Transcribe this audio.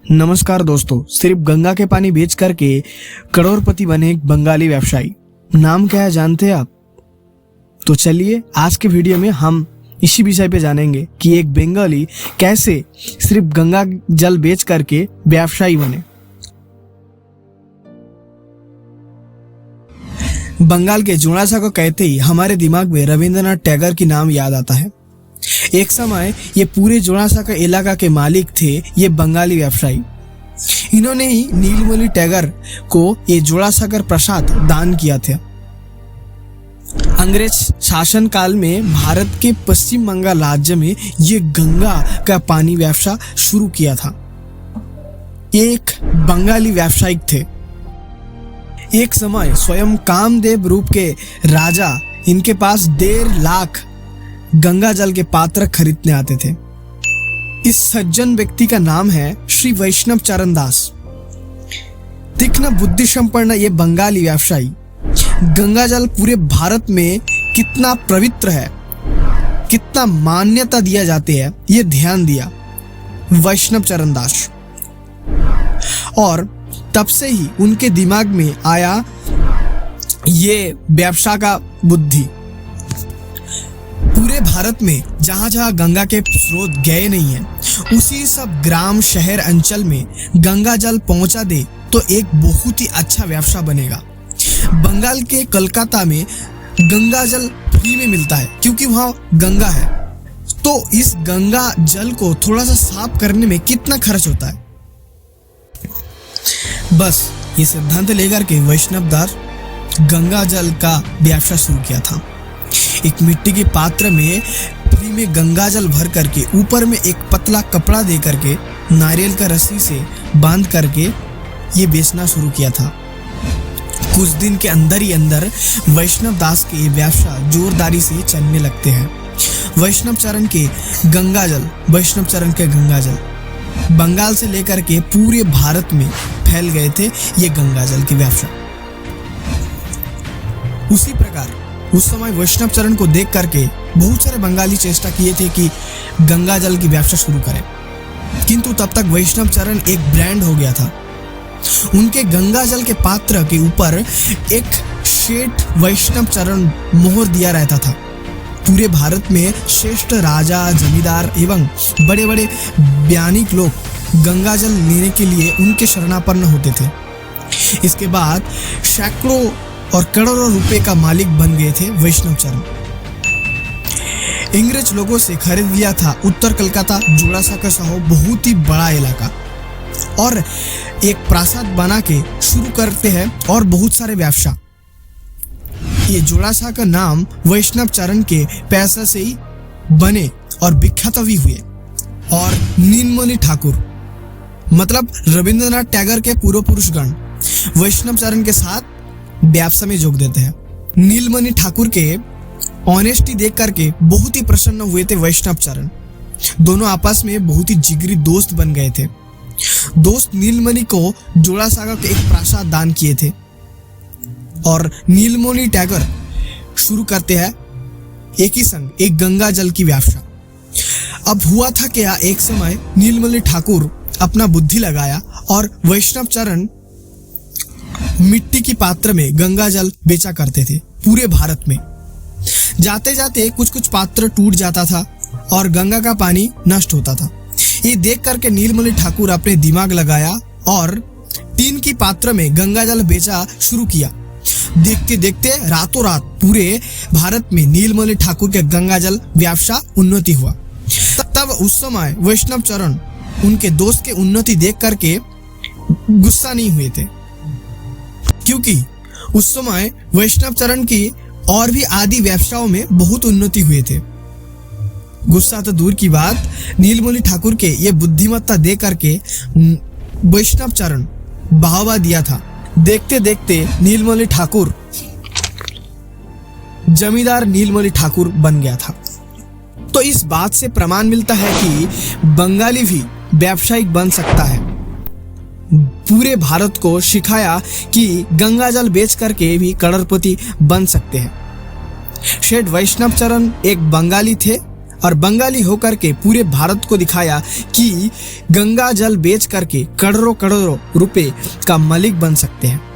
नमस्कार दोस्तों, सिर्फ गंगा के पानी बेच करके करोड़पति बने एक बंगाली व्यवसायी। नाम क्या है जानते हैं आप? तो चलिए आज के वीडियो में हम इसी विषय पे जानेंगे कि एक बंगाली कैसे सिर्फ गंगा जल बेच करके व्यवसायी बने। बंगाल के जोड़ासा को कहते ही हमारे दिमाग में रविंद्रनाथ टैगोर की नाम याद आता है। एक समय ये पूरे जोड़ासा का इलाका के मालिक थे ये बंगाली व्यवसायी। इन्होंने ही नीलमणि टैगोर को ये जोड़ासागर प्रसाद दान किया था। अंग्रेज शासन काल में भारत के पश्चिम बंगाल राज्य में ये गंगा का पानी व्यवसाय शुरू किया था। एक बंगाली व्यावसायिक थे। एक समय स्वयं कामदेव रूप के राजा इनके पास 1.5 लाख गंगा जल के पात्र खरीदने आते थे। इस सज्जन व्यक्ति का नाम है श्री वैष्णव चरण दास। तीक्ष्ण बुद्धि संपन्न ये बंगाली व्यवसायी गंगा जल पूरे भारत में कितना पवित्र है, कितना मान्यता दिया जाती है, ये ध्यान दिया वैष्णव चरण दास। और तब से ही उनके दिमाग में आया ये व्यवसाय का बुद्धि। पूरे भारत में जहां जहां गंगा के स्रोत गए नहीं हैं, उसी सब ग्राम शहर अंचल में गंगा जल पहुंचा दे तो एक बहुत ही अच्छा व्यवसाय बनेगा। बंगाल के कलकत्ता में गंगा जल फ्री में मिलता है क्योंकि वहां गंगा है। तो इस गंगा जल को थोड़ा सा साफ करने में कितना खर्च होता है। बस ये सिद्धांत लेकर के वैष्णव दास गंगा जल का व्यवसाय शुरू किया था। एक मिट्टी के पात्र में फ्री में गंगा जल भर करके ऊपर में एक पतला कपड़ा दे करके नारियल का रस्सी से बांध करके ये बेचना शुरू किया था। कुछ दिन के अंदर ही अंदर वैष्णव दास के व्यवसाय जोरदारी से चलने लगते हैं। वैष्णव चरण के गंगा जल बंगाल से लेकर के पूरे भारत में फैल गए थे ये गंगा जल के व्यवसाय। उसी प्रकार उस समय वैष्णव चरण को देख करके बहुत सारे बंगाली चेष्टा किए थे कि गंगा जल की व्यवसाय शुरू करें, किंतु तब तक वैष्णव चरण एक ब्रांड हो गया था। उनके गंगा जल के पात्र के ऊपर एक शेठ वैष्णव चरण मोहर दिया रहता था। पूरे भारत में श्रेष्ठ राजा, जमींदार एवं बड़े बड़े वैज्ञानिक लोग गंगा जल लेने के लिए उनके शरणापन्न होते थे। इसके बाद सैकड़ों और करोड़ों रुपए का मालिक बन गए थे वैष्णव चरण। अंग्रेज लोगों से खरीद लिया था उत्तर कलकत्ता जोड़ासा का सहो बहुत ही बड़ा इलाका, और एक प्रासाद बना के शुरू करते हैं और बहुत सारे व्यवसाय। ये जोड़ासा का नाम वैष्णव चरण के पैसे से ही बने और विख्यात भी हुए। और नीलमणि ठाकुर मतलब रविंद्रनाथ टैगोर के पूर्व पुरुषगण वैष्णव चरण के साथ व्यवसाय में जोग देते हैं। नीलमणि ठाकुर के ऑनेस्टी देख करके बहुत ही प्रसन्न हुए थे वैष्णव चरण। दोनों आपस में बहुत ही जिगरी दोस्त बन गए थे। दोस्त नीलमणि को जोड़ासागर के एक प्रासाद दान किए थे और नीलमणि टैगोर शुरू करते हैं एक ही संग एक गंगा जल की व्यवसाय। अब हुआ था क्या, एक समय नीलमणि ठाकुर अपना बुद्धि लगाया और वैष्णव चरण मिट्टी की पात्र में गंगा जल बेचा करते थे पूरे भारत में। जाते जाते कुछ कुछ पात्र टूट जाता था और गंगा का पानी नष्ट होता था। ये देख करके नीलमणि ठाकुर अपने दिमाग लगाया और टीन की पात्र में गंगा जल बेचा शुरू किया। देखते देखते रातों रात पूरे भारत में नीलमणि ठाकुर के गंगा जल व्यवसाय उन्नति हुआ। तब उस समय वैष्णव चरण उनके दोस्त के उन्नति देख करके गुस्सा नहीं हुए थे, क्योंकि उस समय वैष्णव चरण की और भी आदि व्यवसायों में बहुत उन्नति हुए थे। गुस्सा तो दूर की बात, नीलमणि ठाकुर के ये बुद्धिमत्ता दे करके वैष्णव चरण बढ़ावा दिया था। देखते देखते नीलमणि ठाकुर जमींदार नीलमणि ठाकुर बन गया था। तो इस बात से प्रमाण मिलता है कि बंगाली भी व्यावसायिक बन सकता है। पूरे भारत को सिखाया कि गंगा जल बेच करके भी करोड़पति बन सकते हैं। शेठ वैष्णव चरण एक बंगाली थे और बंगाली होकर के पूरे भारत को दिखाया कि गंगा जल बेच करके करोड़ों करोड़ों रुपए का मालिक बन सकते हैं।